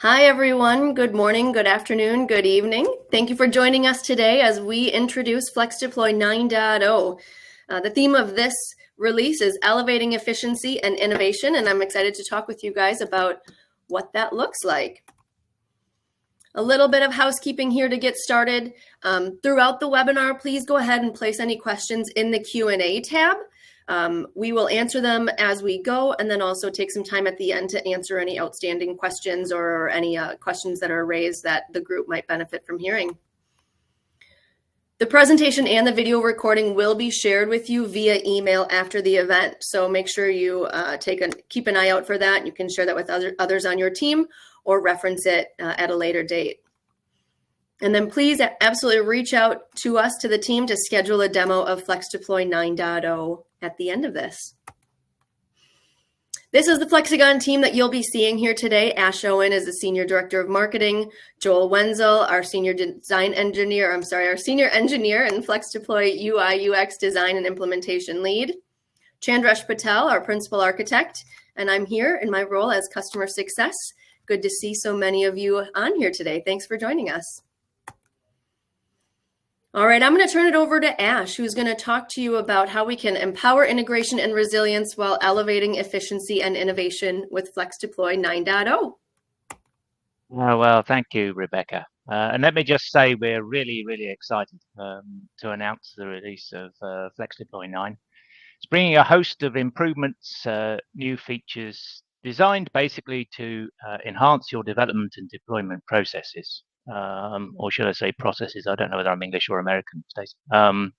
Hi, everyone. Good morning, good afternoon, good evening. Thank you for joining us today as we introduce FlexDeploy 9.0. The theme of this release is elevating efficiency and innovation, and I'm excited to talk with you guys about what that looks like. A little bit of housekeeping here to get started. Throughout the webinar, please go ahead and place any questions in the Q&A tab. We will answer them as we go, and then also take some time at the end to answer any outstanding questions or any questions that are raised that the group might benefit from hearing. The presentation and the video recording will be shared with you via email after the event, so make sure you keep an eye out for that. You can share that with others on your team or reference it at a later date. And then please absolutely reach out to us, to the team, to schedule a demo of FlexDeploy 9.0 at the end of this. This is the Flexagon team that you'll be seeing here today. Ash Owen is the Senior Director of Marketing. Joel Wenzel, our Senior Engineer in FlexDeploy UI UX Design and Implementation Lead. Chandresh Patel, our Principal Architect. And I'm here in my role as Customer Success. Good to see so many of you on here today. Thanks for joining us. All right, I'm going to turn it over to Ash, who's going to talk to you about how we can empower integration and resilience while elevating efficiency and innovation with FlexDeploy 9.0. Well, thank you, Rebecca. And let me just say we're really, really excited to announce the release of FlexDeploy 9. It's bringing a host of improvements, new features designed basically to enhance your development and deployment processes. Or should I say processes? I don't know whether I'm English or American these days.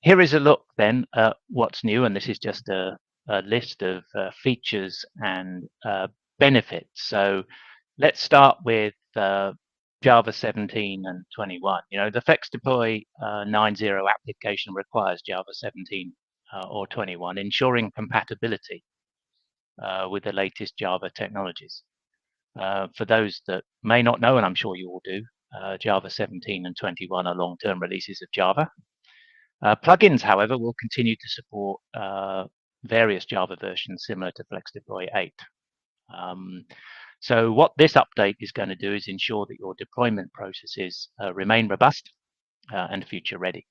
Here is a look then at what's new, and this is just a list of features and benefits. So let's start with Java 17 and 21. You know, the FlexDeploy 9.0 application requires Java 17 or 21, ensuring compatibility with the latest Java technologies. For those that may not know, and I'm sure you all do, Java 17 and 21 are long-term releases of Java. Plugins, however, will continue to support various Java versions similar to FlexDeploy 8. So what this update is going to do is ensure that your deployment processes remain robust and future ready.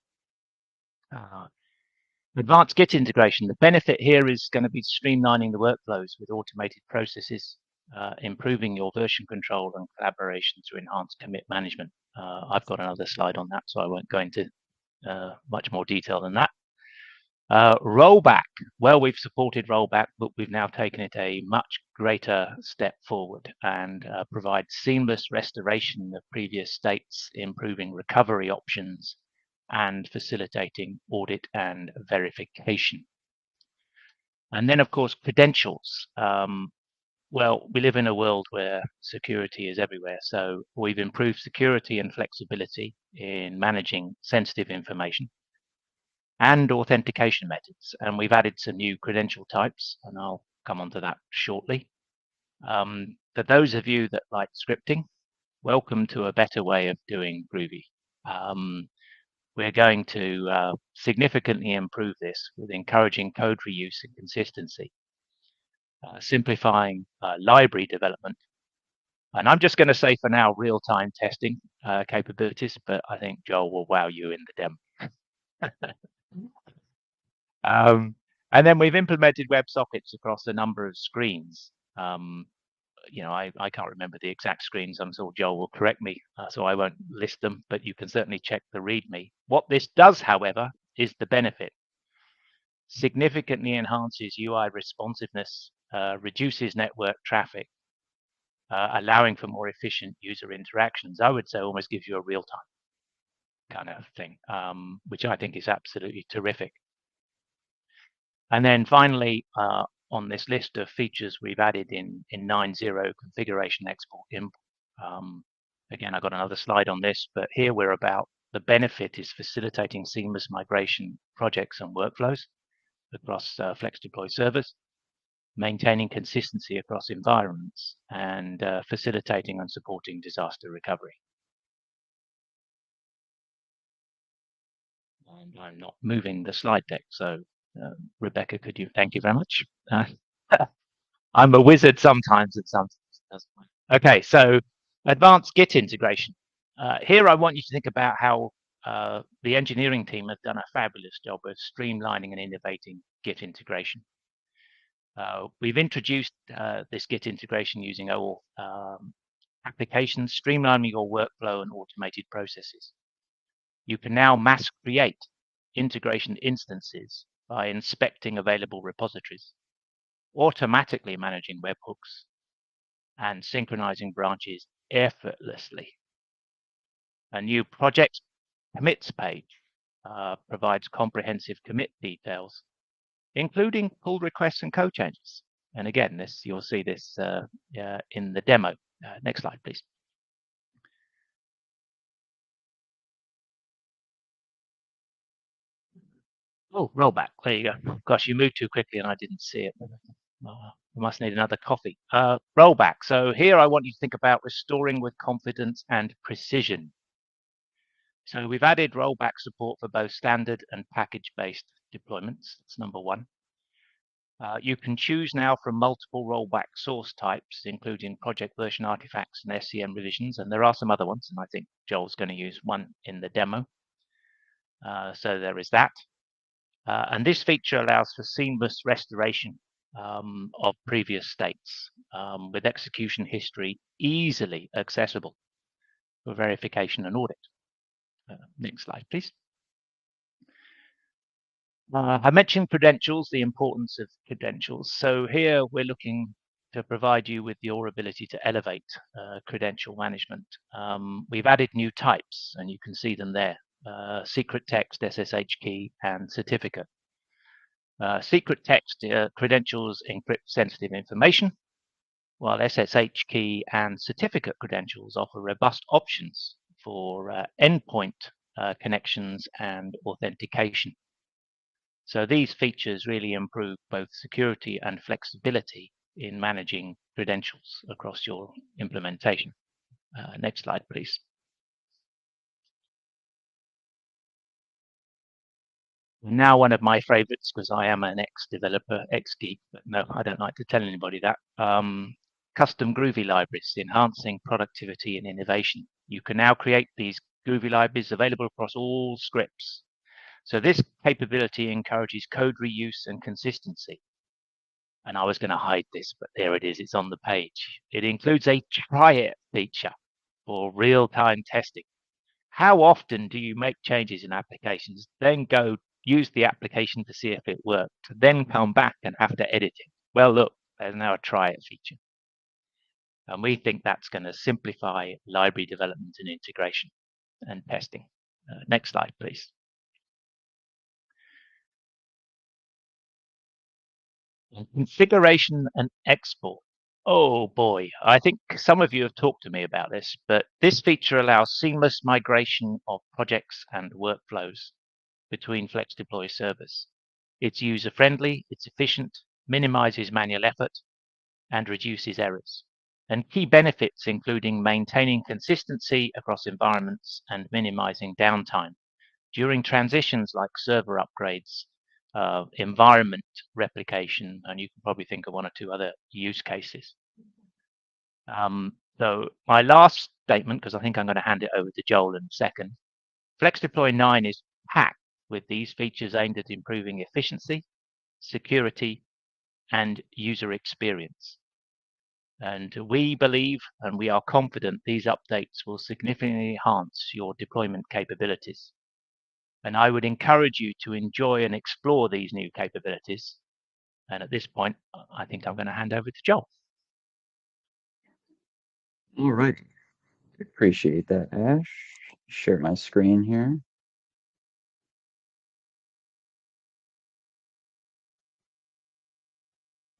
Advanced Git integration. The benefit here is going to be streamlining the workflows with automated processes, improving your version control and collaboration through enhanced commit management. I've got another slide on that, so I won't go into much more detail than that. Rollback. Well, we've supported rollback, but we've now taken it a much greater step forward and provide seamless restoration of previous states, improving recovery options and facilitating audit and verification. And then, of course, credentials. Well, we live in a world where security is everywhere, so we've improved security and flexibility in managing sensitive information and authentication methods. And we've added some new credential types, and I'll come on to that shortly. For those of you that like scripting, welcome to a better way of doing Groovy. We're going to significantly improve this with encouraging code reuse and consistency, simplifying library development. And I'm just going to say for now, real-time testing capabilities, but I think Joel will wow you in the demo. And then we've implemented WebSockets across a number of screens. You know, I can't remember the exact screens. I'm sure Joel will correct me, so I won't list them, but you can certainly check the README. What this does, however, is the benefit. Significantly enhances UI responsiveness, reduces network traffic, allowing for more efficient user interactions. I would say almost gives you a real-time kind of thing, which I think is absolutely terrific. And then finally, on this list of features we've added in 9.0 configuration export import. Again, I've got another slide on this, but here we're about the benefit is facilitating seamless migration projects and workflows across FlexDeploy servers, maintaining consistency across environments, and facilitating and supporting disaster recovery. And I'm not moving the slide deck, so Rebecca, could you? Thank you very much. I'm a wizard sometimes, and sometimes it doesn't work. Okay, so advanced Git integration. Here I want you to think about how the engineering team have done a fabulous job of streamlining and innovating Git integration. We've introduced this Git integration using OAuth applications, streamlining your workflow and automated processes. You can now mass create integration instances by inspecting available repositories, automatically managing webhooks, and synchronizing branches effortlessly. A new project commits page provides comprehensive commit details, including pull requests and code changes. And again, you'll see this in the demo. Next slide, please. Oh, rollback. There you go. Gosh, you moved too quickly and I didn't see it. I must need another coffee. Rollback. So here I want you to think about restoring with confidence and precision. So we've added rollback support for both standard and package-based deployments. That's number one. You can choose now from multiple rollback source types, including project version artifacts and SCM revisions, and there are some other ones, and I think Joel's going to use one in the demo. So there is that. And this feature allows for seamless restoration of previous states with execution history easily accessible for verification and audit. Next slide, please. I mentioned credentials, the importance of credentials. So here we're looking to provide you with your ability to elevate credential management. We've added new types, and you can see them there. Secret text, SSH key, and certificate. Secret text credentials encrypt sensitive information, while SSH key and certificate credentials offer robust options for endpoint connections and authentication. So these features really improve both security and flexibility in managing credentials across your implementation. Next slide, please. Now one of my favorites, because I am an ex-developer, ex-geek, but no, I don't like to tell anybody that. Custom Groovy Libraries, enhancing productivity and innovation. You can now create these Groovy Libraries available across all scripts. So this capability encourages code reuse and consistency. And I was going to hide this, but there it is. It's on the page. It includes a try it feature for real-time testing. How often do you make changes in applications, then go use the application to see if it worked, then come back and have to edit it? Well, look, there's now a try it feature. And we think that's going to simplify library development and integration and testing. Next slide, please. Configuration and export. Oh boy, I think some of you have talked to me about this, but this feature allows seamless migration of projects and workflows between FlexDeploy servers. It's user-friendly, it's efficient, minimizes manual effort, and reduces errors. And key benefits including maintaining consistency across environments and minimizing downtime during transitions like server upgrades, environment replication, and you can probably think of one or two other use cases. So my last statement, because I think I'm going to hand it over to Joel in a second, FlexDeploy 9 is packed with these features aimed at improving efficiency, security, and user experience. And we believe and we are confident these updates will significantly enhance your deployment capabilities. And I would encourage you to enjoy and explore these new capabilities. And at this point, I think I'm going to hand over to Joel. All right. Appreciate that, Ash. Share my screen here.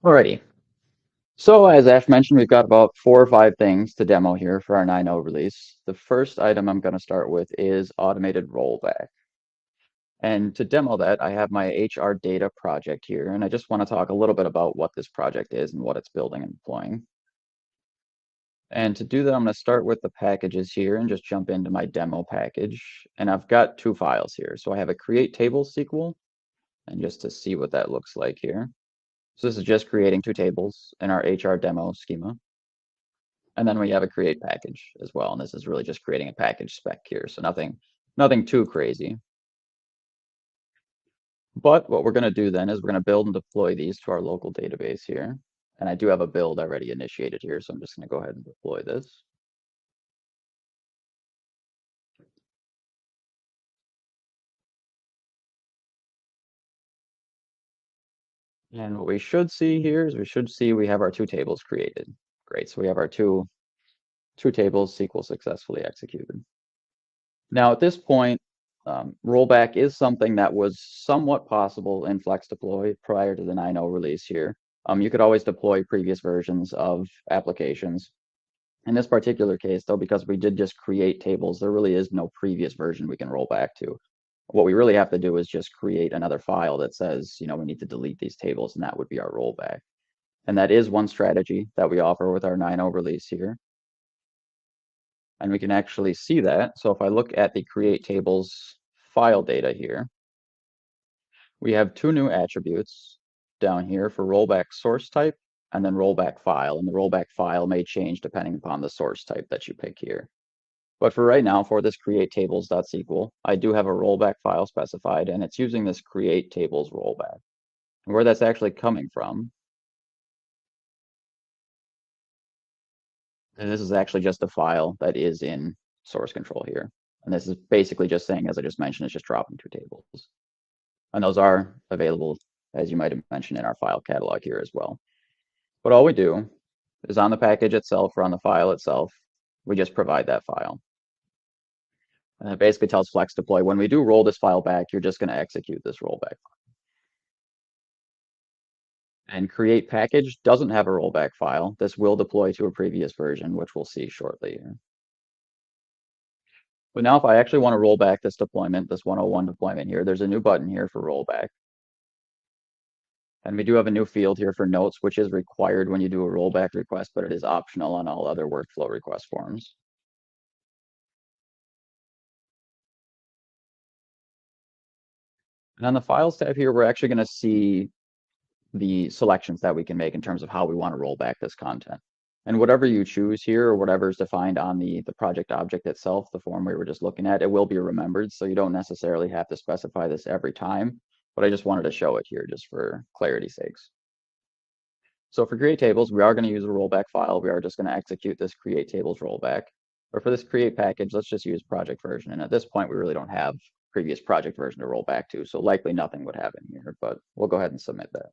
Alrighty. So as Ash mentioned, we've got about 4 or 5 things to demo here for our 9.0 release. The first item I'm going to start with is automated rollback. And to demo that, I have my HR data project here, and I just want to talk a little bit about what this project is and what it's building and deploying. And to do that, I'm going to start with the packages here and just jump into my demo package. And I've got 2 files here. So I have a create tables SQL, and just to see what that looks like here. So this is just creating 2 tables in our HR demo schema. And then we have a create package as well. And this is really just creating a package spec here. So nothing too crazy. But what we're going to do then is we're going to build and deploy these to our local database here. And I do have a build already initiated here, so I'm just going to go ahead and deploy this. And what we should see here is we have our two tables created. Great, so we have our two tables SQL successfully executed. Now at this point, rollback is something that was somewhat possible in FlexDeploy prior to the 9.0 release here. You could always deploy previous versions of applications. In this particular case, though, because we did just create tables, there really is no previous version we can roll back to. What we really have to do is just create another file that says, we need to delete these tables, and that would be our rollback. And that is one strategy that we offer with our 9.0 release here. And we can actually see that. So if I look at the create tables file data here, we have two new attributes down here for rollback source type and then rollback file. And the rollback file may change depending upon the source type that you pick here. But for right now, for this create tables.sql, I do have a rollback file specified, and it's using this create tables rollback. And where that's actually coming from, and this is actually just a file that is in source control here. And this is basically just saying, as I just mentioned, it's just dropping two tables. And those are available, as you might have mentioned, in our file catalog here as well. But all we do is on the package itself or on the file itself, we just provide that file. And it basically tells FlexDeploy, when we do roll this file back, you're just going to execute this rollback. And create package doesn't have a rollback file. This will deploy to a previous version, which we'll see shortly here. But now if I actually want to roll back this deployment, this 101 deployment here, there's a new button here for rollback. And we do have a new field here for notes, which is required when you do a rollback request, but it is optional on all other workflow request forms. And on the Files tab here, we're actually going to see the selections that we can make in terms of how we want to roll back this content. And whatever you choose here, or whatever is defined on the project object itself, the form we were just looking at, it will be remembered. So you don't necessarily have to specify this every time, but I just wanted to show it here just for clarity's sakes. So for create tables, we are going to use a rollback file. We are just going to execute this create tables rollback. Or for this create package, let's just use project version. And at this point, we really don't have previous project version to roll back to. So likely nothing would happen here, but we'll go ahead and submit that.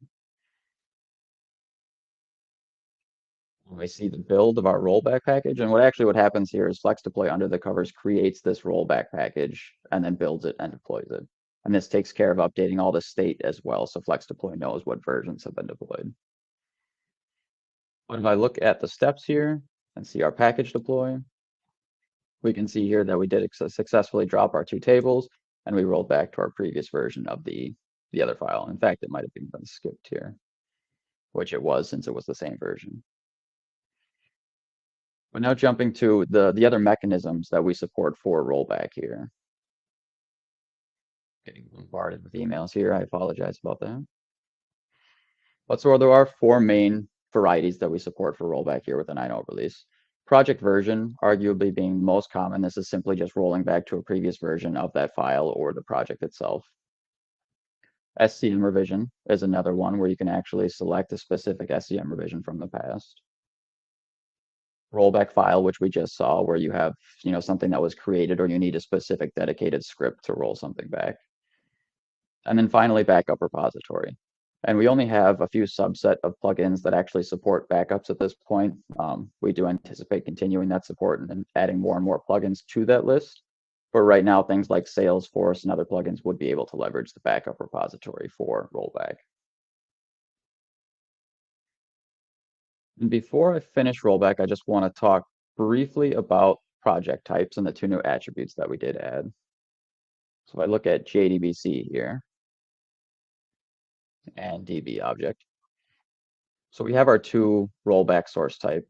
We see the build of our rollback package. And what happens here is FlexDeploy under the covers creates this rollback package and then builds it and deploys it. And this takes care of updating all the state as well. So FlexDeploy knows what versions have been deployed. But if I look at the steps here and see our package deploy, we can see here that we did successfully drop our two tables and we rolled back to our previous version of the other file. In fact, it might have been skipped here, which it was since it was the same version. But now jumping to the other mechanisms that we support for rollback here. Getting bombarded with emails here. I apologize about that. But so there are four main varieties that we support for rollback here with the 9.0 release. Project version, arguably being most common. This is simply just rolling back to a previous version of that file or the project itself. SCM revision is another one where you can actually select a specific SCM revision from the past. Rollback file, which we just saw, where you have something that was created or you need a specific dedicated script to roll something back. And then finally, backup repository. And we only have a few subset of plugins that actually support backups at this point. We do anticipate continuing that support and adding more and more plugins to that list. But right now, things like Salesforce and other plugins would be able to leverage the backup repository for rollback. And before I finish rollback, I just want to talk briefly about project types and the two new attributes that we did add. So if I look at JDBC here and DB object. So we have our two rollback source type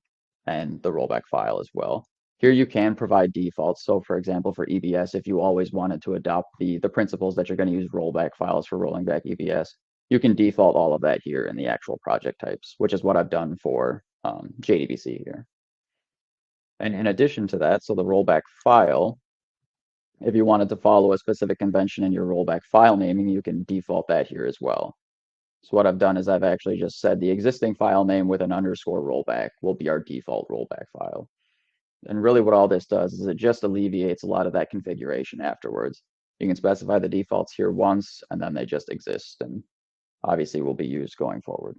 and the rollback file as well. Here you can provide defaults. So for example, for EBS, if you always wanted to adopt the principles that you're going to use rollback files for rolling back EBS, you can default all of that here in the actual project types, which is what I've done for JDBC here. And in addition to that, so the rollback file, if you wanted to follow a specific convention in your rollback file naming, you can default that here as well. So what I've done is I've actually just said the existing file name with an underscore rollback will be our default rollback file. And really what all this does is it just alleviates a lot of that configuration afterwards. You can specify the defaults here once, and then they just exist, and obviously will be used going forward.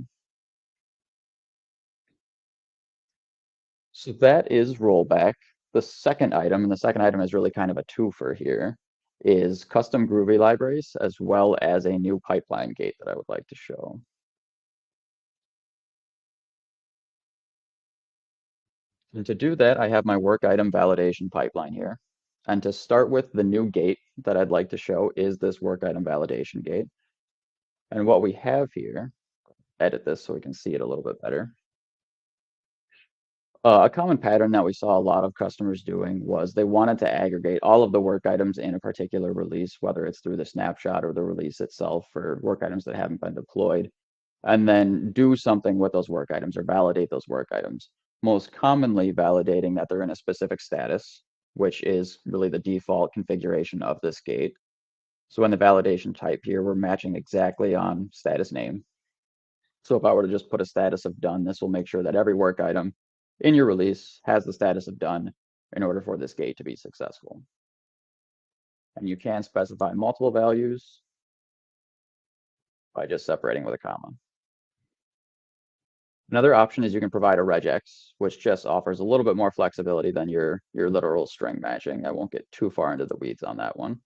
So that is rollback. The second item, and the second item is really kind of a twofer here, is custom Groovy libraries, as well as a new pipeline gate that I would like to show. And to do that, I have my work item validation pipeline here. And to start with, the new gate that I'd like to show is this work item validation gate. And what we have here, edit this so we can see it a little bit better. A common pattern that we saw a lot of customers doing was they wanted to aggregate all of the work items in a particular release, whether it's through the snapshot or the release itself for work items that haven't been deployed, and then do something with those work items or validate those work items. Most commonly validating that they're in a specific status, which is really the default configuration of this gate. So in the validation type here, we're matching exactly on status name. So if I were to just put a status of done, this will make sure that every work item in your release has the status of done in order for this gate to be successful. And you can specify multiple values by just separating with a comma. Another option is you can provide a regex, which just offers a little bit more flexibility than your literal string matching. I won't get too far into the weeds on that one.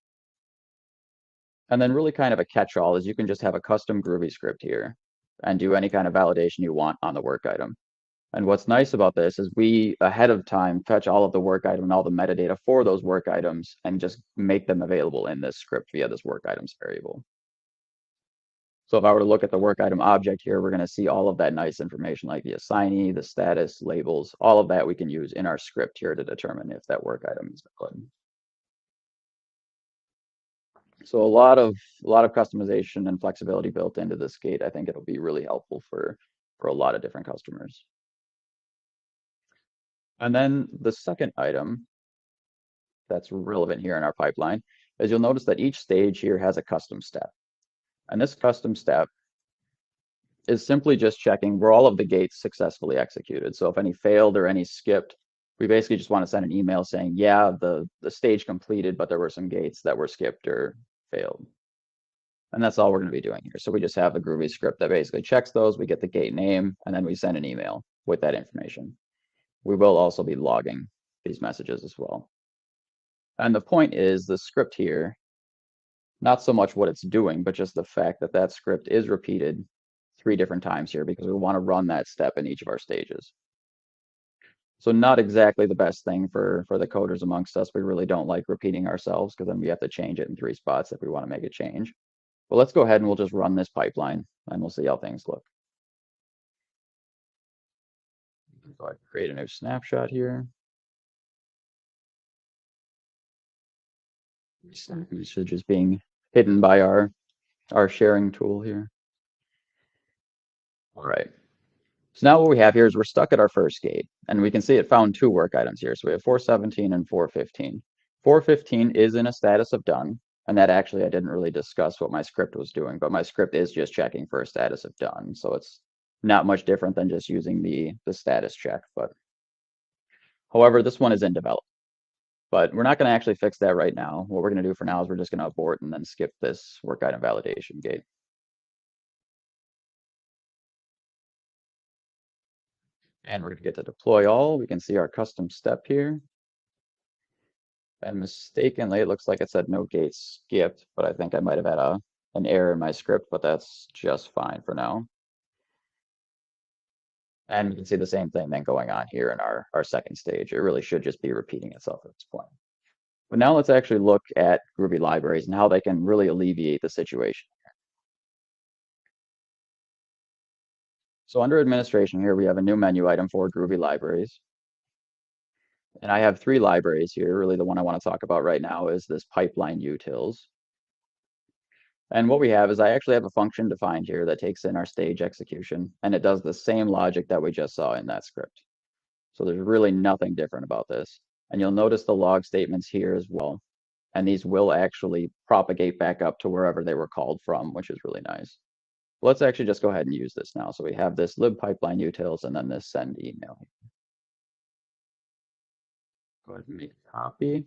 And then really kind of a catch-all is you can just have a custom Groovy script here and do any kind of validation you want on the work item. And what's nice about this is we, ahead of time, fetch all of the work item and all the metadata for those work items and just make them available in this script via this work items variable. So if I were to look at the work item object here, we're going to see all of that nice information like the assignee, the status, labels, all of that we can use in our script here to determine if that work item is valid. So a lot of customization and flexibility built into this gate. I think it'll be really helpful for a lot of different customers. And then the second item that's relevant here in our pipeline is you'll notice that each stage here has a custom step. And this custom step is simply just checking were all of the gates successfully executed. So if any failed or any skipped, we basically just want to send an email saying, yeah, the stage completed, but there were some gates that were skipped or failed. And that's all we're going to be doing here. So we just have a Groovy script that basically checks those, we get the gate name, and then we send an email with that information. We will also be logging these messages as well. And the point is the script here, not so much what it's doing, but just the fact that that script is repeated 3 different times here because we want to run that step in each of our stages. So not exactly the best thing for the coders amongst us. We really don't like repeating ourselves because then we have to change it in 3 spots if we want to make a change. But let's go ahead and we'll just run this pipeline and we'll see how things look. So I create a new snapshot here. This is just being hidden by our sharing tool here. All right. So now what we have here is we're stuck at our first gate, and we can see it found 2 work items here. So we have 417 and 415. 415 is in a status of done, and that actually I didn't really discuss what my script was doing, but my script is just checking for a status of done. So it's not much different than just using the status check. But however, this one is in development. But we're not going to actually fix that right now. What we're going to do for now is we're just going to abort and then skip this work item validation gate. And we're going to get to deploy all. We can see our custom step here. And mistakenly, it looks like it said no gate skipped, but I think I might have had an error in my script, but that's just fine for now. And we can see the same thing then going on here in our second stage. It really should just be repeating itself at this point. But now let's actually look at Groovy libraries and how they can really alleviate the situation. So under administration here, we have a new menu item for Groovy libraries. And I have 3 libraries here. Really the one I want to talk about right now is this pipeline utils. And what we have is I actually have a function defined here that takes in our stage execution, and it does the same logic that we just saw in that script. So there's really nothing different about this. And you'll notice the log statements here as well. And these will actually propagate back up to wherever they were called from, which is really nice. Let's actually just go ahead and use this now. So we have this lib pipeline utils and then this send email. Go ahead and make a copy.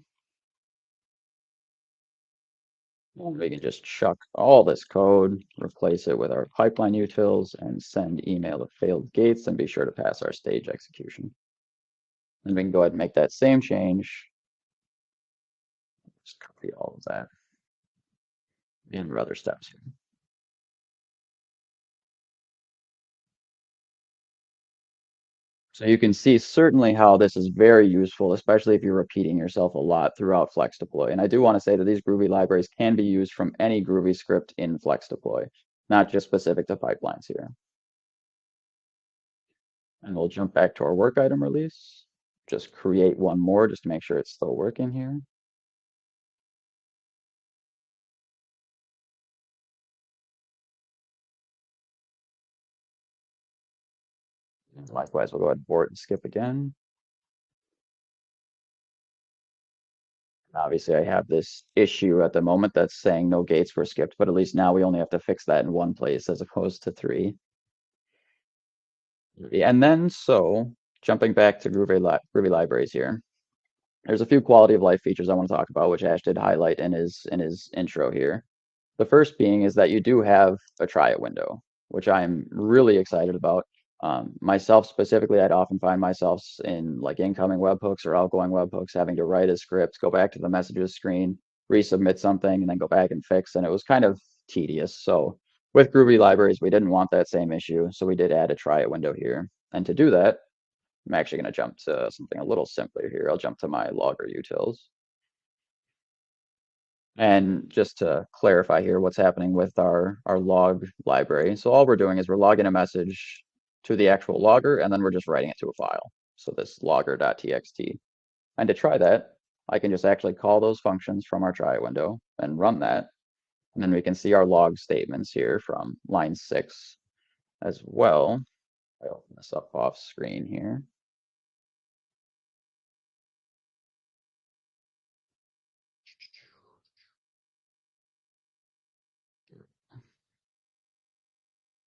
And we can just chuck all this code, replace it with our pipeline utils, and send email to failed gates, and be sure to pass our stage execution. And we can go ahead and make that same change. Just copy all of that and other steps here. So you can see certainly how this is very useful, especially if you're repeating yourself a lot throughout FlexDeploy. And I do want to say that these Groovy libraries can be used from any Groovy script in FlexDeploy, not just specific to pipelines here. And we'll jump back to our work item release. Just create one more just to make sure it's still working here. And likewise, we'll go ahead and abort and skip again. Obviously, I have this issue at the moment that's saying no gates were skipped, but at least now we only have to fix that in one place as opposed to 3. And then, so jumping back to Groovy libraries here, there's a few quality of life features I want to talk about, which Ash did highlight in his intro here. The first being is that you do have a try it window, which I'm really excited about. Myself specifically, I'd often find myself in like incoming webhooks or outgoing webhooks having to write a script, go back to the messages screen, resubmit something, and then go back and fix. And it was kind of tedious. So with Groovy libraries, we didn't want that same issue. So we did add a try it window here. And to do that, I'm actually going to jump to something a little simpler here. I'll jump to my logger utils. And just to clarify here what's happening with our log library. So all we're doing is we're logging a message to the actual logger, and then we're just writing it to a file. So this logger.txt. And to try that, I can just actually call those functions from our try window and run that. And then we can see our log statements here from line 6 as well. I open this up off screen here.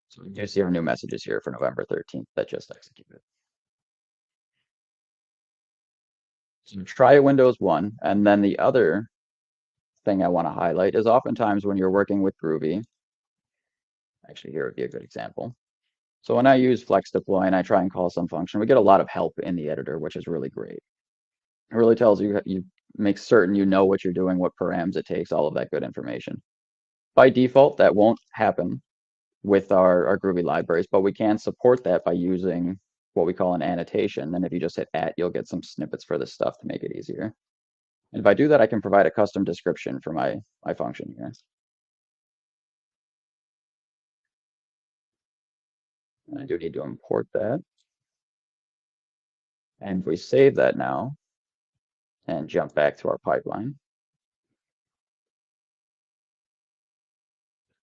So you see our new messages here for November 13th that just executed. So try it Windows 1, and then the other thing I want to highlight is oftentimes when you're working with Groovy, actually here would be a good example. So when I use FlexDeploy and I try and call some function, we get a lot of help in the editor, which is really great. It really tells you, you make certain you know what you're doing, what params it takes, all of that good information. By default, that won't happen with our Groovy libraries, but we can support that by using what we call an annotation. And if you just hit @ you'll get some snippets for this stuff to make it easier. And if I do that, I can provide a custom description for my function here. And I do need to import that. And if we save that now and jump back to our pipeline,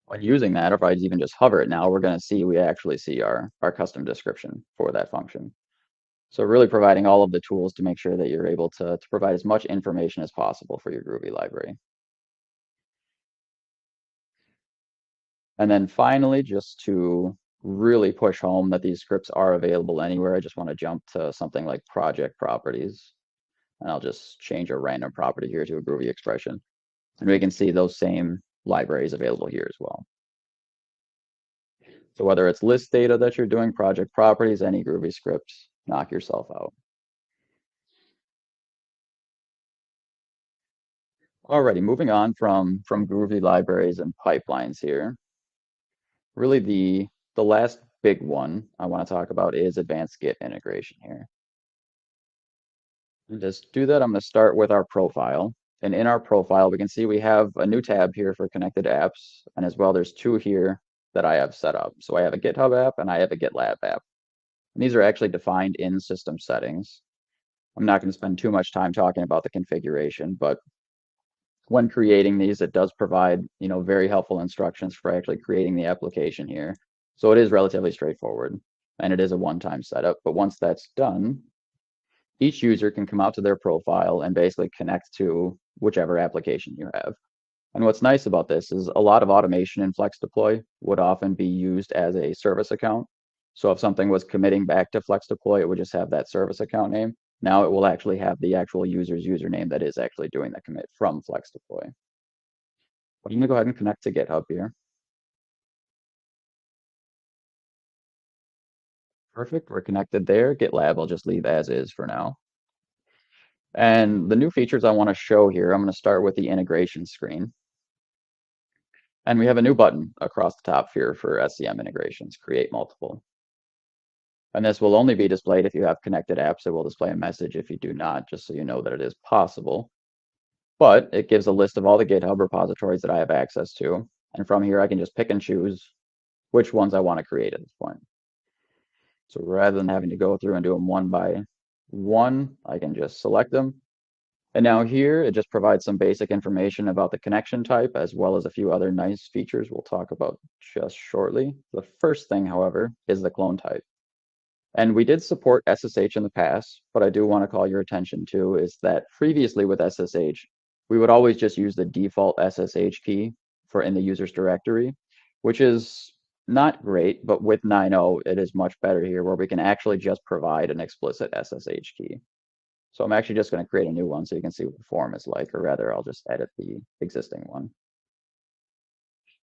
when using that, or if I even just hover it now, we're going to see, we actually see our custom description for that function. So really providing all of the tools to make sure that you're able to provide as much information as possible for your Groovy library. And then finally, just to really push home that these scripts are available anywhere, I just want to jump to something like project properties. And I'll just change a random property here to a Groovy expression. And we can see those same libraries available here as well. So whether it's list data that you're doing, project properties, any Groovy scripts, knock yourself out. Alrighty, moving on from Groovy libraries and pipelines here. Really the last big one I want to talk about is advanced Git integration here. And to do that, I'm going to start with our profile. And in our profile, we can see we have a new tab here for connected apps. And as well, there's 2 here that I have set up. So I have a GitHub app and I have a GitLab app. And these are actually defined in system settings. I'm not going to spend too much time talking about the configuration, but when creating these, it does provide, very helpful instructions for actually creating the application here. So it is relatively straightforward, and it is a one-time setup. But once that's done, each user can come out to their profile and basically connect to whichever application you have. And what's nice about this is a lot of automation in FlexDeploy would often be used as a service account. So if something was committing back to FlexDeploy, it would just have that service account name. Now it will actually have the actual user's username that is actually doing the commit from FlexDeploy. I'm going to go ahead and connect to GitHub here. Perfect, we're connected there. GitLab I'll just leave as is for now. And the new features I want to show here, I'm going to start with the integration screen. And we have a new button across the top here for SCM integrations, create multiple. And this will only be displayed if you have connected apps. It will display a message if you do not, just so you know that it is possible. But it gives a list of all the GitHub repositories that I have access to. And from here, I can just pick and choose which ones I want to create at this point. So rather than having to go through and do them one by one, I can just select them. And now here, it just provides some basic information about the connection type, as well as a few other nice features we'll talk about just shortly. The first thing, however, is the clone type. And we did support SSH in the past, but I do want to call your attention to is that previously with SSH, we would always just use the default SSH key for in the user's directory, which is not great, but with 9.0, it is much better here where we can actually just provide an explicit SSH key. So I'm actually just going to create a new one so you can see what the form is like, or rather I'll just edit the existing one.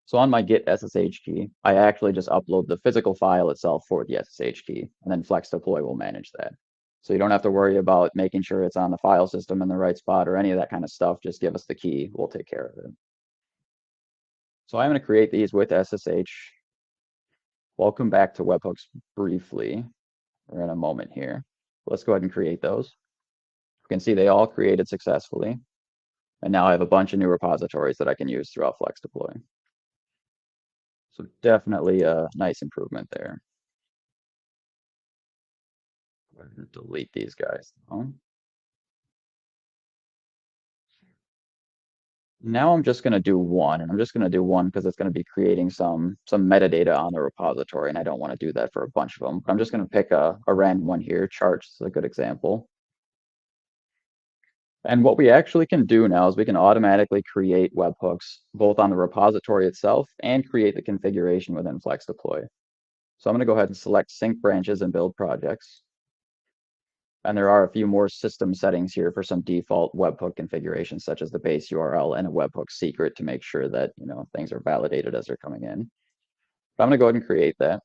So on my Git SSH key, I actually just upload the physical file itself for the SSH key, and then FlexDeploy will manage that. So you don't have to worry about making sure it's on the file system in the right spot or any of that kind of stuff. Just give us the key, we'll take care of it. So I'm going to create these with SSH. Welcome back to webhooks briefly. We're in a moment here. Let's go ahead and create those. You can see they all created successfully. And now I have a bunch of new repositories that I can use throughout FlexDeploy. So definitely a nice improvement there. Go ahead and delete these guys now. Now I'm just going to do one, and I'm just going to do one because it's going to be creating some metadata on the repository, and I don't want to do that for a bunch of them. I'm just going to pick a random one here. Charts is a good example. And what we actually can do now is we can automatically create webhooks both on the repository itself and create the configuration within FlexDeploy. So I'm going to go ahead and select sync branches and build projects. And there are a few more system settings here for some default webhook configurations, such as the base URL and a webhook secret to make sure that things are validated as they're coming in. But I'm going to go ahead and create that.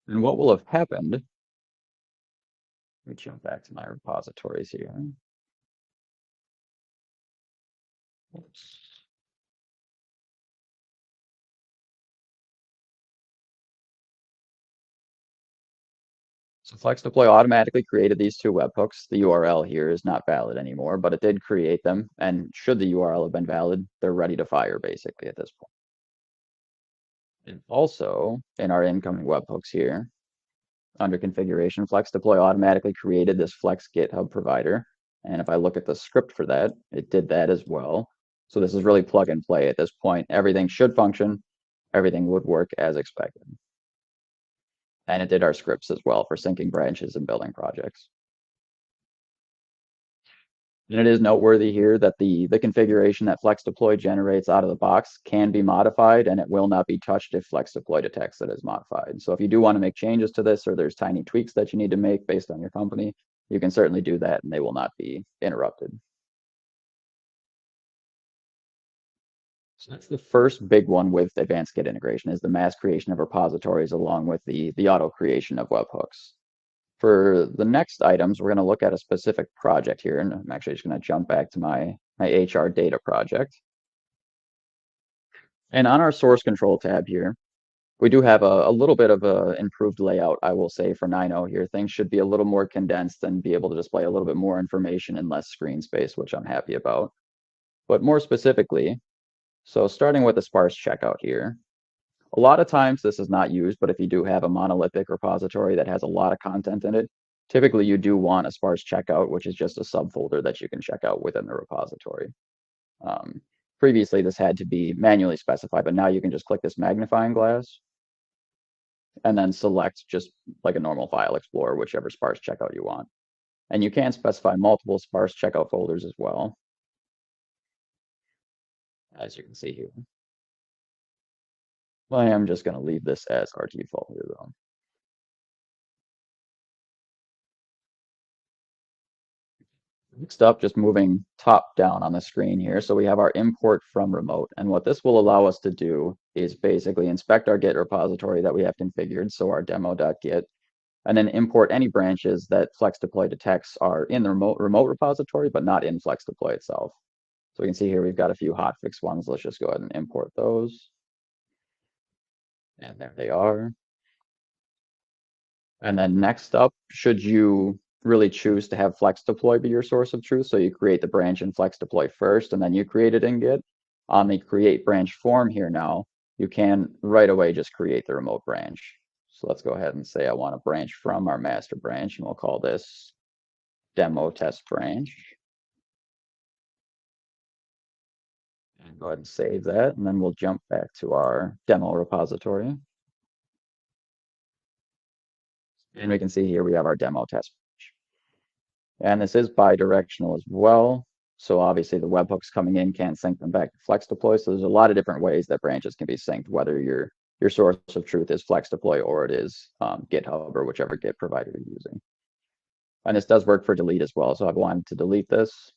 And what will have happened, let me jump back to my repositories here. Oops. So FlexDeploy automatically created these two webhooks. The URL here is not valid anymore, but it did create them. And should the URL have been valid, they're ready to fire basically at this point. And also in our incoming webhooks here, under configuration, FlexDeploy automatically created this Flex GitHub provider. And if I look at the script for that, it did that as well. So this is really plug and play at this point. Everything should function. Everything would work as expected. And it did our scripts as well for syncing branches and building projects. And it is noteworthy here that the configuration that FlexDeploy generates out of the box can be modified, and it will not be touched if FlexDeploy detects it as modified. So if you do want to make changes to this, or there's tiny tweaks that you need to make based on your company, you can certainly do that, and they will not be interrupted. So that's the first big one with advanced Git integration, is the mass creation of repositories along with the auto creation of webhooks. For the next items, we're going to look at a specific project here, and I'm actually just going to jump back to my HR data project. And on our source control tab here, we do have a little bit of an improved layout, I will say, for 9.0 here. Things should be a little more condensed and be able to display a little bit more information in less screen space, which I'm happy about. But more specifically, so starting with the sparse checkout here, a lot of times this is not used, but if you do have a monolithic repository that has a lot of content in it, typically you do want a sparse checkout, which is just a subfolder that you can check out within the repository. Previously, this had to be manually specified, but now you can just click this magnifying glass, and then select just like a normal file explorer, whichever sparse checkout you want. And you can specify multiple sparse checkout folders as well, as you can see here. Well, I am just going to leave this as our default here, though. Next up, just moving top down on the screen here. So we have our import from remote. And what this will allow us to do is basically inspect our Git repository that we have configured, so our demo.git, and then import any branches that FlexDeploy detects are in the remote repository, but not in FlexDeploy itself. So we can see here we've got a few hotfix ones. Let's just go ahead and import those. And there they are. And then next up, should you really choose to have FlexDeploy be your source of truth, so you create the branch in FlexDeploy first, and then you create it in Git. On the create branch form here now, you can right away just create the remote branch. So let's go ahead and say I want a branch from our master branch, and we'll call this demo test branch. And go ahead and save that, and then we'll jump back to our demo repository. And we can see here we have our demo test branch. And this is bi-directional as well. So obviously the webhooks coming in can't sync them back to FlexDeploy. So there's a lot of different ways that branches can be synced, whether your source of truth is FlexDeploy or it is GitHub or whichever Git provider you're using. And this does work for delete as well. So if I wanted to delete this,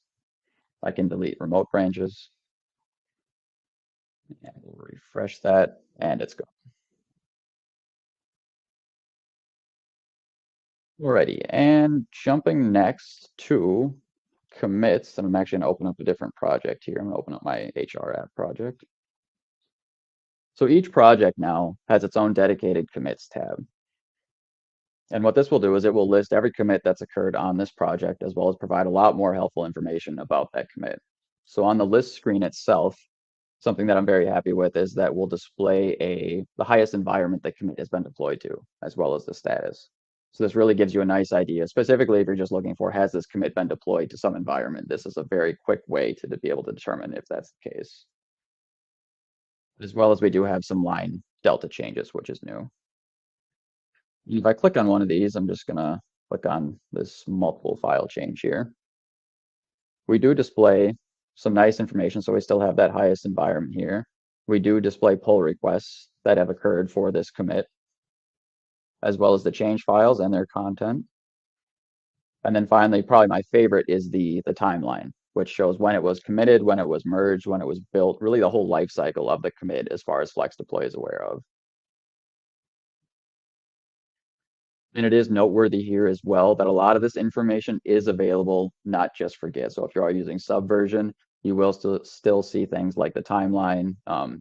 I can delete remote branches. And we'll refresh that, and it's gone. Alrighty, and jumping next to commits, and I'm actually going to open up a different project here. I'm going to open up my HR app project. So each project now has its own dedicated commits tab. And what this will do is it will list every commit that's occurred on this project, as well as provide a lot more helpful information about that commit. So on the list screen itself, something that I'm very happy with is that we'll display the highest environment the commit has been deployed to, as well as the status. So this really gives you a nice idea, specifically if you're just looking for, has this commit been deployed to some environment? This is a very quick way to be able to determine if that's the case. As well as we do have some line delta changes, which is new. If I click on one of these, I'm just going to click on this multiple file change here. We do display some nice information, so we still have that highest environment here. We do display pull requests that have occurred for this commit, as well as the change files and their content. And then finally, probably my favorite is the timeline, which shows when it was committed, when it was merged, when it was built, really the whole life cycle of the commit as far as FlexDeploy is aware of. And it is noteworthy here as well that a lot of this information is available not just for Git. So if you are using Subversion, you will still see things like the timeline.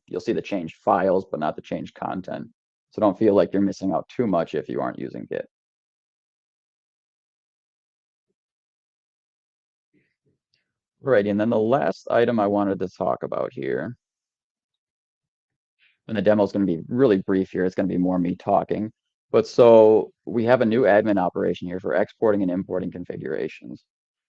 You'll see the changed files, but not the changed content. So don't feel like you're missing out too much if you aren't using Git. Alrighty, and then the last item I wanted to talk about here, and the demo is going to be really brief here. It's going to be more me talking. But so we have a new admin operation here for exporting and importing configurations.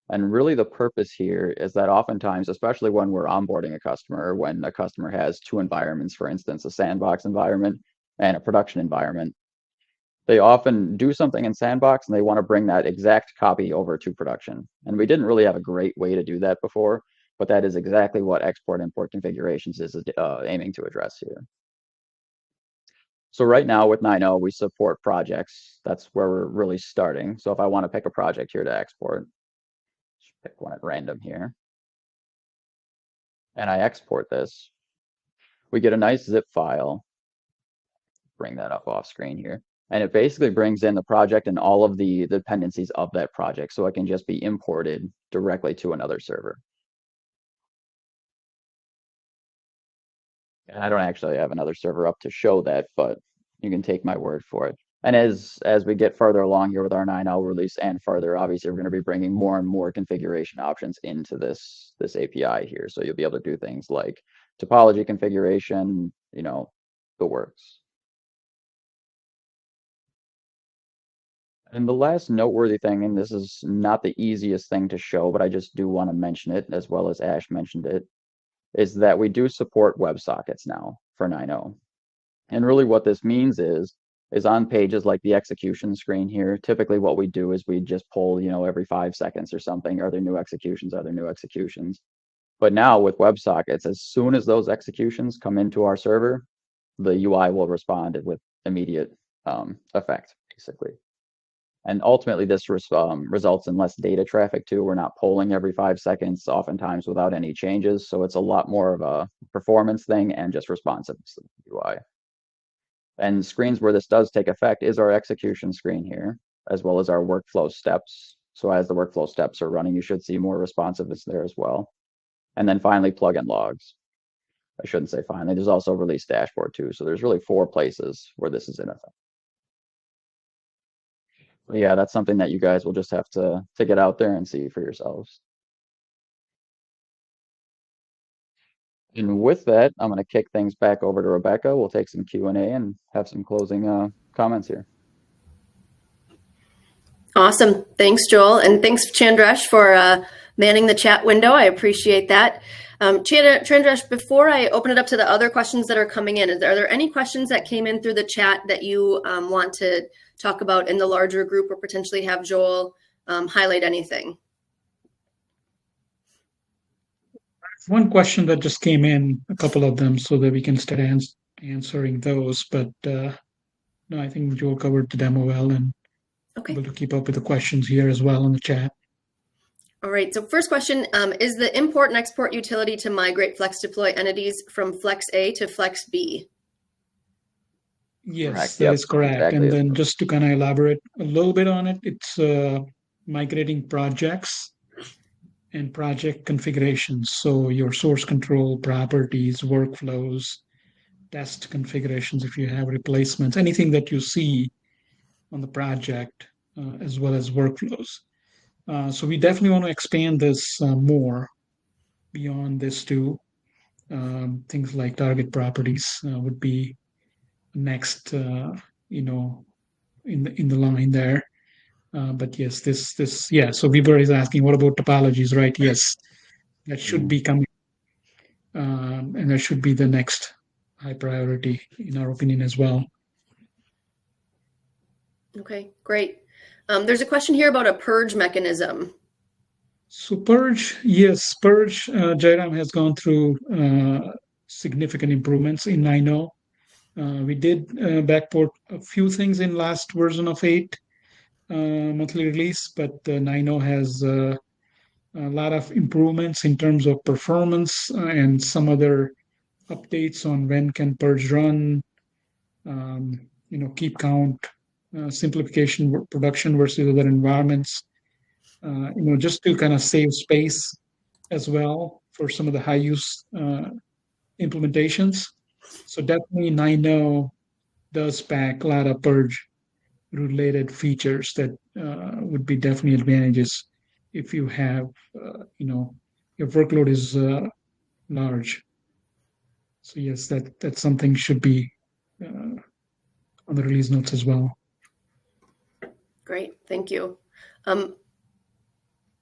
And really the purpose here is that oftentimes, especially when we're onboarding a customer, when a customer has two environments, for instance, a sandbox environment and a production environment, they often do something in sandbox and they want to bring that exact copy over to production. And we didn't really have a great way to do that before, but that is exactly what export import configurations is aiming to address here. So right now with 9.0, we support projects. That's where we're really starting. So if I want to pick a project here to export, just pick one at random here, and I export this, we get a nice zip file. Bring that up off screen here. And it basically brings in the project and all of the dependencies of that project. So it can just be imported directly to another server. And I don't actually have another server up to show that, but you can take my word for it. And as we get further along here with our 9.0 release and further, obviously we're going to be bringing more and more configuration options into this API here. So you'll be able to do things like topology configuration, the works. And the last noteworthy thing, and this is not the easiest thing to show, but I just do want to mention it, as well as Ash mentioned it, is that we do support WebSockets now for 9.0. And really what this means is is on pages like the execution screen here. Typically what we do is we just pull, every 5 seconds or something. Are there new executions? Are there new executions? But now with WebSockets, as soon as those executions come into our server, the UI will respond with immediate effect, basically. And ultimately, this results in less data traffic too. We're not polling every 5 seconds, oftentimes without any changes. So it's a lot more of a performance thing and just responsiveness of the UI. And screens where this does take effect is our execution screen here, as well as our workflow steps. So as the workflow steps are running, you should see more responsiveness there as well. And then finally, plugin logs. I shouldn't say finally, there's also release dashboard too. So there's really 4 places where this is in effect. But yeah, that's something that you guys will just have to get out there and see for yourselves. And with that, I'm going to kick things back over to Rebecca. We'll take some Q&A and have some closing comments here. Awesome. Thanks, Joel. And thanks, Chandresh, for manning the chat window. I appreciate that. Chandresh, before I open it up to the other questions that are coming in, are there any questions that came in through the chat that you want to talk about in the larger group, or potentially have Joel highlight anything? One question that just came in, a couple of them, so that we can start answering those. But no, I think Joel covered the demo well, and able to keep up with the questions here as well in the chat. All right, so first question, is the import and export utility to migrate FlexDeploy entities from Flex A to Flex B? Yes, Correct. that is correct. Exactly. And then just to kind of elaborate a little bit on it, it's migrating projects and project configurations. So your source control, properties, workflows, test configurations, if you have replacements, anything that you see on the project, as well as workflows. So we definitely want to expand this more beyond this too. Things like target properties would be next, in the line there. But yes, yeah. So Weber is asking, what about topologies, right? Yes, that should be coming, and that should be the next high priority in our opinion as well. Okay, great. There's a question here about a purge mechanism. So purge, yes, purge, Jairam has gone through significant improvements in 9.0. We did backport a few things in last version of 8 monthly release, but 9.0 has a lot of improvements in terms of performance and some other updates on when can purge run, keep count, simplification, production versus other environments, just to kind of save space as well for some of the high use implementations. So definitely 9.0 does pack a lot of purge related features that would be definitely advantages if you have, your workload is large. So yes, that's something should be on the release notes as well. Great, thank you.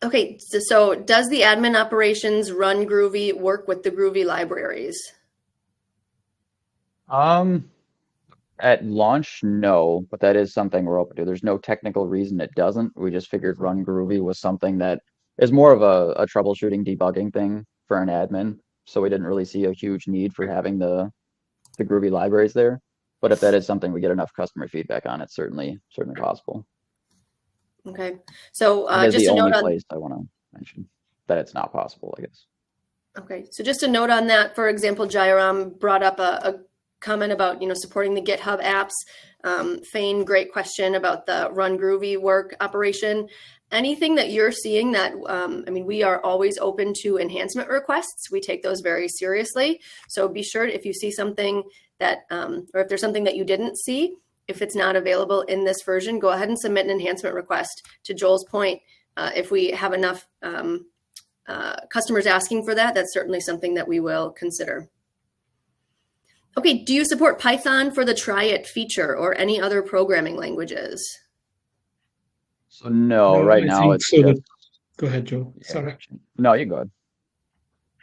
Okay, so does the admin operations run Groovy work with the Groovy libraries? At launch, no, but that is something we're open to. There's no technical reason it doesn't. We just figured run Groovy was something that is more of a troubleshooting, debugging thing for an admin. So we didn't really see a huge need for having the Groovy libraries there. But if that is something we get enough customer feedback on, it's certainly possible. Okay, so just a note on the only place I want to mention that it's not possible, I guess. Okay, so just a note on that. For example, Jairam brought up a comment about supporting the GitHub apps. Fane, great question about the run Groovy work operation. Anything that you're seeing that we are always open to enhancement requests. We take those very seriously. So be sure if you see something that or if there's something that you didn't see, if it's not available in this version, go ahead and submit an enhancement request. To Joel's point, if we have enough customers asking for that, that's certainly something that we will consider. Okay, do you support Python for the try it feature or any other programming languages? So no, right now it's just... Go ahead, Joe. Yeah. Sorry. No, you go ahead.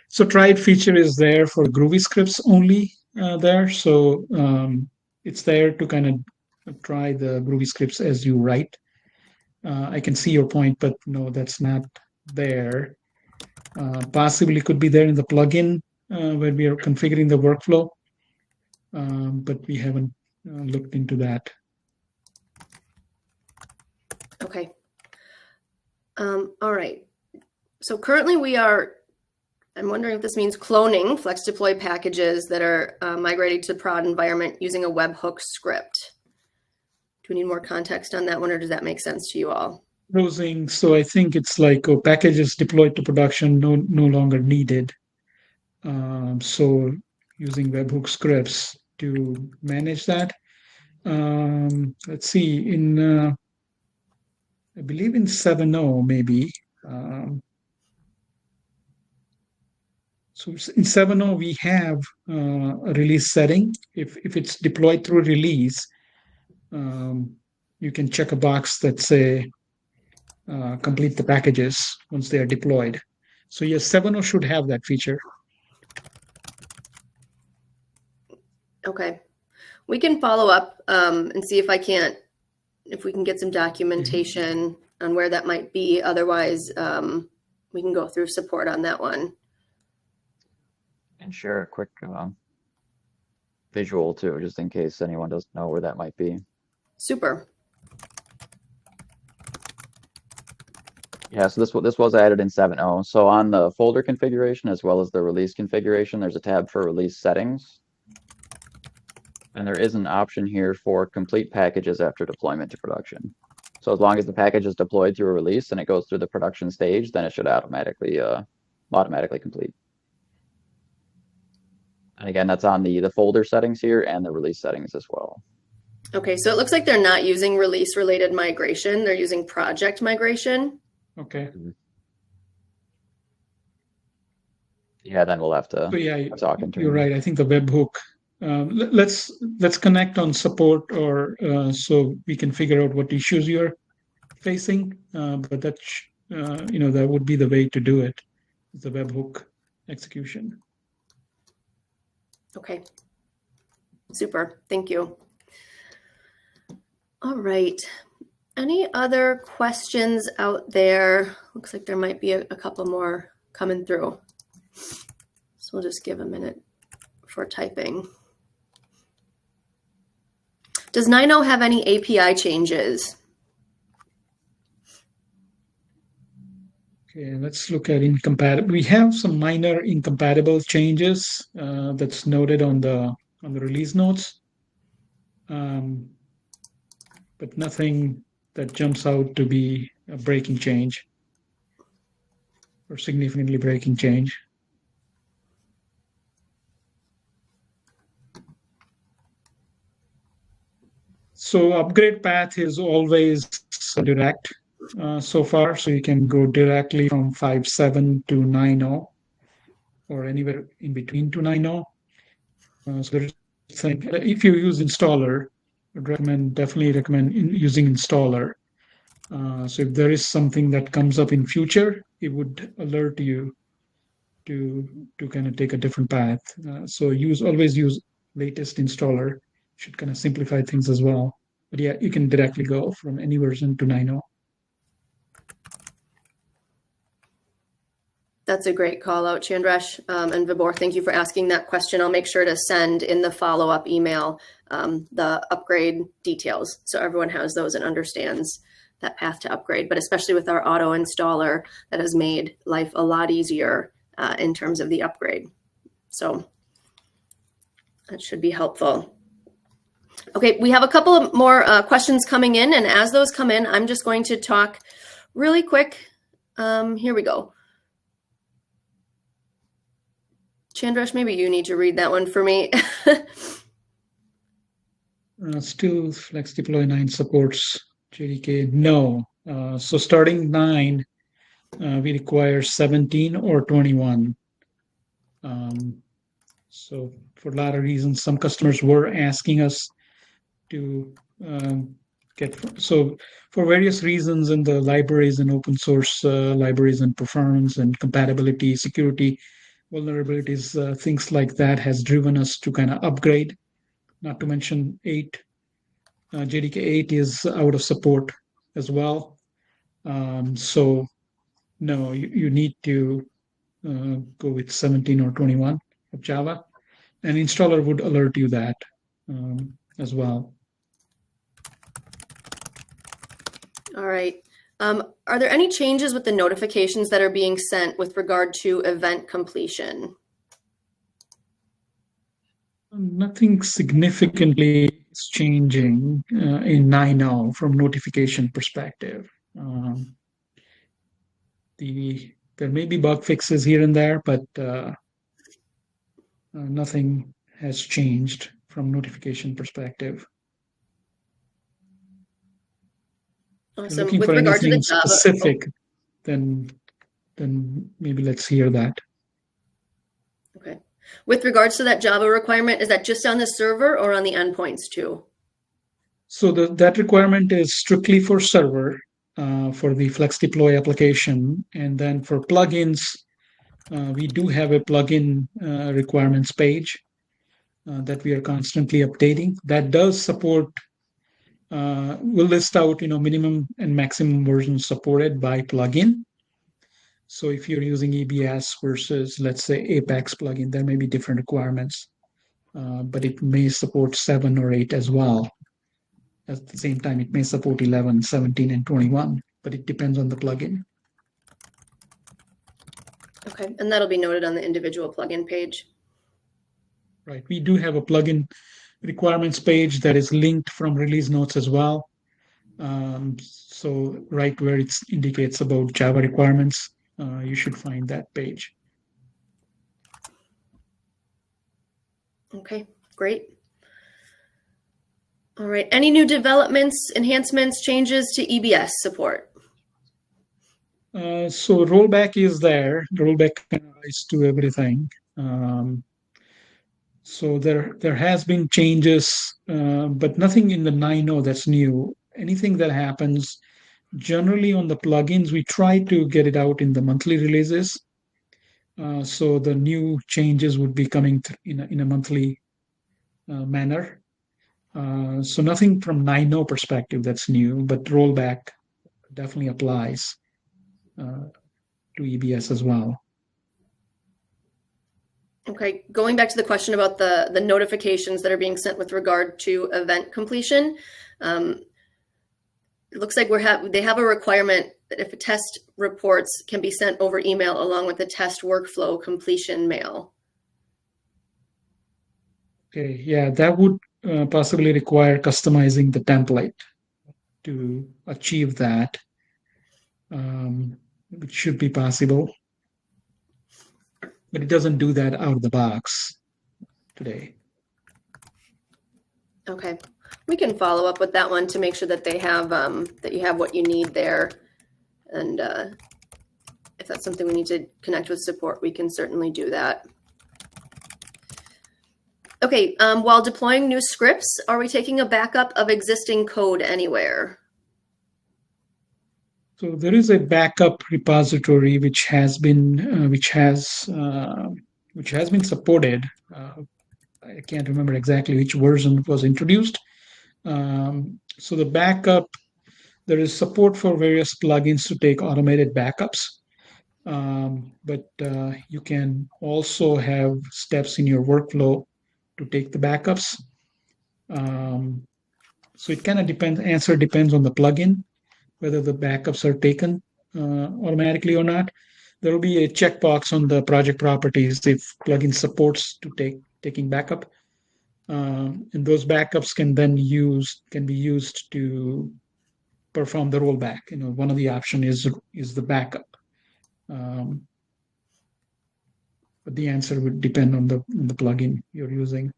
So try it feature is there for Groovy scripts only there. So it's there to kind of try the Groovy scripts as you write. I can see your point, but no, that's not there. Possibly could be there in the plugin where we are configuring the workflow, but we haven't looked into that. Okay. All right. So currently I'm wondering if this means cloning FlexDeploy packages that are migrated to prod environment using a webhook script. Do we need more context on that one, or does that make sense to you all? Closing, so I think it's like packages deployed to production no longer needed. So using webhook scripts to manage that. Let's see, in I believe in 7.0 maybe. So in 7.0 we have a release setting. If it's deployed through release, you can check a box that say complete the packages once they are deployed. So yes, 7.0 should have that feature. Okay. We can follow up and see if we can get some documentation on where that might be. Otherwise, we can go through support on that one. And share a quick visual too, just in case anyone doesn't know where that might be. Super. Yeah, so this was added in 7.0. So on the folder configuration as well as the release configuration, there's a tab for release settings. And there is an option here for complete packages after deployment to production. So as long as the package is deployed through a release and it goes through the production stage, then it should automatically complete. And again, that's on the folder settings here and the release settings as well. Okay, so it looks like they're not using release-related migration. They're using project migration. Okay. Yeah, then we'll have to talk into it. You're right. I think the webhook. Let's connect on support, or so we can figure out what issues you're facing. But that that would be the way to do it. The webhook execution. Okay. Super. Thank you. All right. Any other questions out there? Looks like there might be a couple more coming through. So we'll just give a minute for typing. Does 9.0 have any API changes? Okay, let's look at incompatible. We have some minor incompatible changes that's noted on the release notes, but nothing that jumps out to be a breaking change or significantly breaking change. So upgrade path is always direct so far. So you can go directly from 5.7 to 9.0 or anywhere in between to 9.0. So if you use installer, I'd definitely recommend using installer. So if there is something that comes up in future, it would alert you to kind of take a different path. So always use latest installer. Should kind of simplify things as well. But yeah, you can directly go from any version to 9.0. That's a great call out, Chandrash and Vibor. Thank you for asking that question. I'll make sure to send in the follow-up email the upgrade details so everyone has those and understands that path to upgrade. But especially with our auto installer, that has made life a lot easier in terms of the upgrade. So that should be helpful. Okay, we have a couple of more questions coming in, and as those come in, I'm just going to talk really quick. Here we go. Chandrash, maybe you need to read that one for me. Still FlexDeploy 9 supports JDK? No. So starting 9, we require 17 or 21. So for a lot of reasons, some customers were asking us to so for various reasons in the libraries and open source libraries and performance and compatibility, security, vulnerabilities, things like that has driven us to kind of upgrade, not to mention 8 JDK 8 is out of support as well. So no, you need to go with 17 or 21 of Java. An installer would alert you that as well. All right. Are there any changes with the notifications that are being sent with regard to event completion? Nothing significantly is changing in 9.0 from notification perspective. There may be bug fixes here and there, but nothing has changed from notification perspective. If you're looking With for regard to anything the Java, specific, then maybe let's hear that. Okay. With regards to that Java requirement, is that just on the server or on the endpoints too? So that requirement is strictly for server, for the FlexDeploy application. And then for plugins, we do have a plugin requirements page that we are constantly updating. That does support, we'll list out, minimum and maximum versions supported by plugin. So if you're using EBS versus, let's say, Apex plugin, there may be different requirements, but it may support 7 or 8 as well. At the same time, it may support 11, 17, and 21, but it depends on the plugin. Okay, and that'll be noted on the individual plugin page. Right, we do have a plugin requirements page that is linked from release notes as well. So right where it indicates about Java requirements, you should find that page. Okay, great. All right, any new developments, enhancements, changes to EBS support? So rollback is there. Rollback applies to everything. So there has been changes, but nothing in the 9.0 that's new. Anything that happens generally on the plugins, we try to get it out in the monthly releases. So the new changes would be coming in a monthly manner. So nothing from 9.0 perspective that's new, but rollback definitely applies to EBS as well. Okay, going back to the question about the notifications that are being sent with regard to event completion, it looks like they have a requirement that if a test reports can be sent over email along with the test workflow completion mail. Okay, yeah, that would possibly require customizing the template to achieve that, which should be possible. But it doesn't do that out of the box today. Okay, we can follow up with that one to make sure that they have that you have what you need there, and if that's something we need to connect with support, we can certainly do that. Okay, while deploying new scripts, are we taking a backup of existing code anywhere? So there is a backup repository which has been supported. I can't remember exactly which version was introduced. So the backup, there is support for various plugins to take automated backups, but you can also have steps in your workflow to take the backups. So it kind of depends. Answer depends on the plugin, whether the backups are taken automatically or not. There will be a checkbox on the project properties if plugin supports to taking backup, and those backups can be used to perform the rollback. One of the options is the backup, but the answer would depend on the plugin you're using.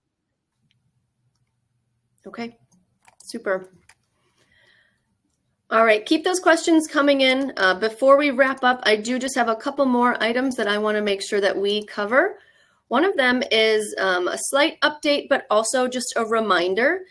Okay, super. All right, keep those questions coming in. Before we wrap up, I do just have a couple more items that I want to make sure that we cover. One of them is a slight update, but also just a reminder.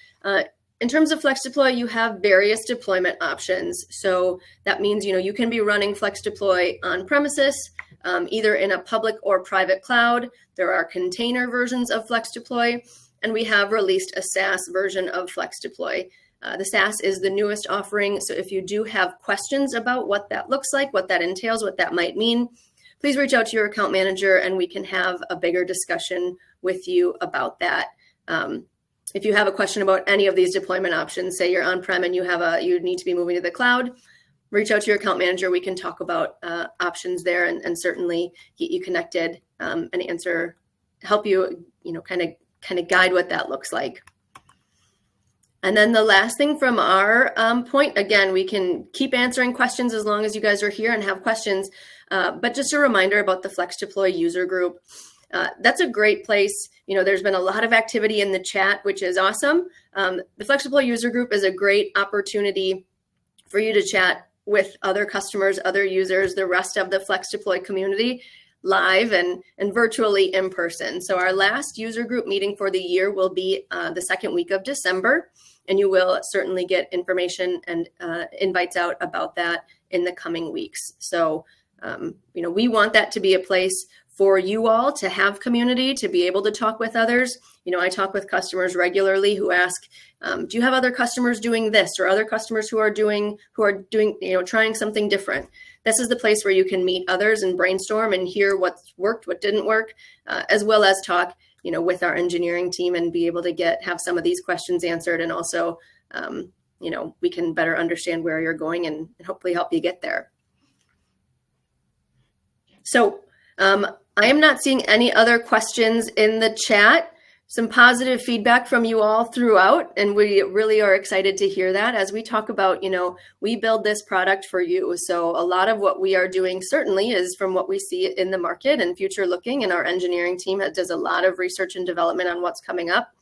In terms of FlexDeploy, you have various deployment options. So that means you can be running FlexDeploy on premises, either in a public or private cloud. There are container versions of FlexDeploy, and we have released a SaaS version of FlexDeploy. The SaaS is the newest offering, so if you do have questions about what that looks like, what that entails, what that might mean, please reach out to your account manager and we can have a bigger discussion with you about that. If you have a question about any of these deployment options, say you're on-prem and you need to be moving to the cloud, reach out to your account manager. We can talk about options there and certainly get you connected and help you, kind of guide what that looks like. And then the last thing from our point, again, we can keep answering questions as long as you guys are here and have questions. But just a reminder about the FlexDeploy user group. That's a great place. There's been a lot of activity in the chat, which is awesome. The FlexDeploy user group is a great opportunity for you to chat with other customers, other users, the rest of the FlexDeploy community, live and virtually in person. So our last user group meeting for the year will be the second week of December. And you will certainly get information and invites out about that in the coming weeks. So, we want that to be a place for you all to have community, to be able to talk with others. I talk with customers regularly who ask, do you have other customers doing this or other customers who are doing, trying something different? This is the place where you can meet others and brainstorm and hear what's worked, what didn't work, as well as talk with our engineering team and be able to have some of these questions answered. And also, we can better understand where you're going and hopefully help you get there. So I am not seeing any other questions in the chat. Some positive feedback from you all throughout, and we really are excited to hear that as we talk about, we build this product for you. So a lot of what we are doing certainly is from what we see in the market and future looking, and our engineering team does a lot of research and development on what's coming up.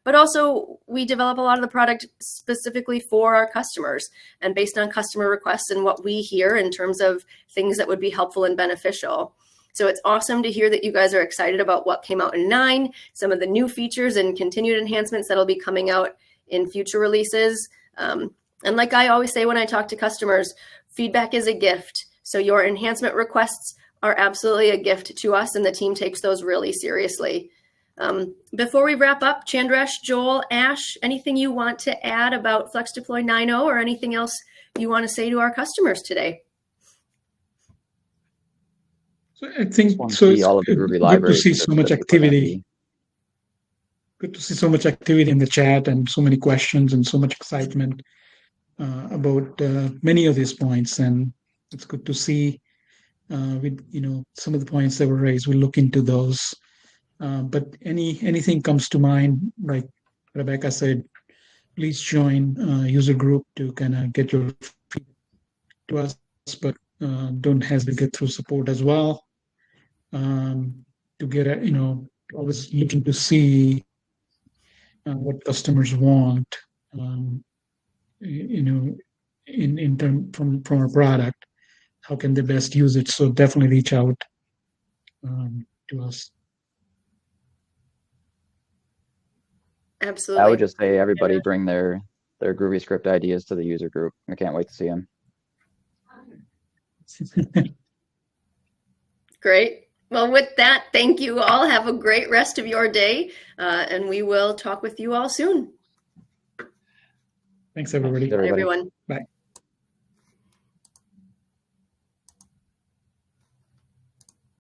But also we develop a lot of the product specifically for our customers and based on customer requests and what we hear in terms of things that would be helpful and beneficial. So it's awesome to hear that you guys are excited about what came out in 9, some of the new features and continued enhancements that'll be coming out in future releases. And like I always say when I talk to customers, feedback is a gift. So your enhancement requests are absolutely a gift to us, and the team takes those really seriously. Before we wrap up, Chandresh, Joel, Ash, anything you want to add about FlexDeploy 9.0 or anything else you want to say to our customers today? So I think so. It's all of the Groovy libraries. Good to see so much activity. Good to see so much activity in the chat and so many questions and so much excitement about many of these points. And it's good to see some of the points that were raised. We'll look into those. But anything comes to mind, like Rebecca said, please join user group to kind of get your feedback to us. But don't hesitate to get through support as well. To get always looking to see what customers want, in term from our product, how can they best use it? So definitely reach out to us. Absolutely. I would just say everybody bring their Groovy script ideas to the user group. I can't wait to see them. Great. Well, with that, thank you all. Have a great rest of your day, and we will talk with you all soon. Thanks, everybody. Bye, everyone. Bye.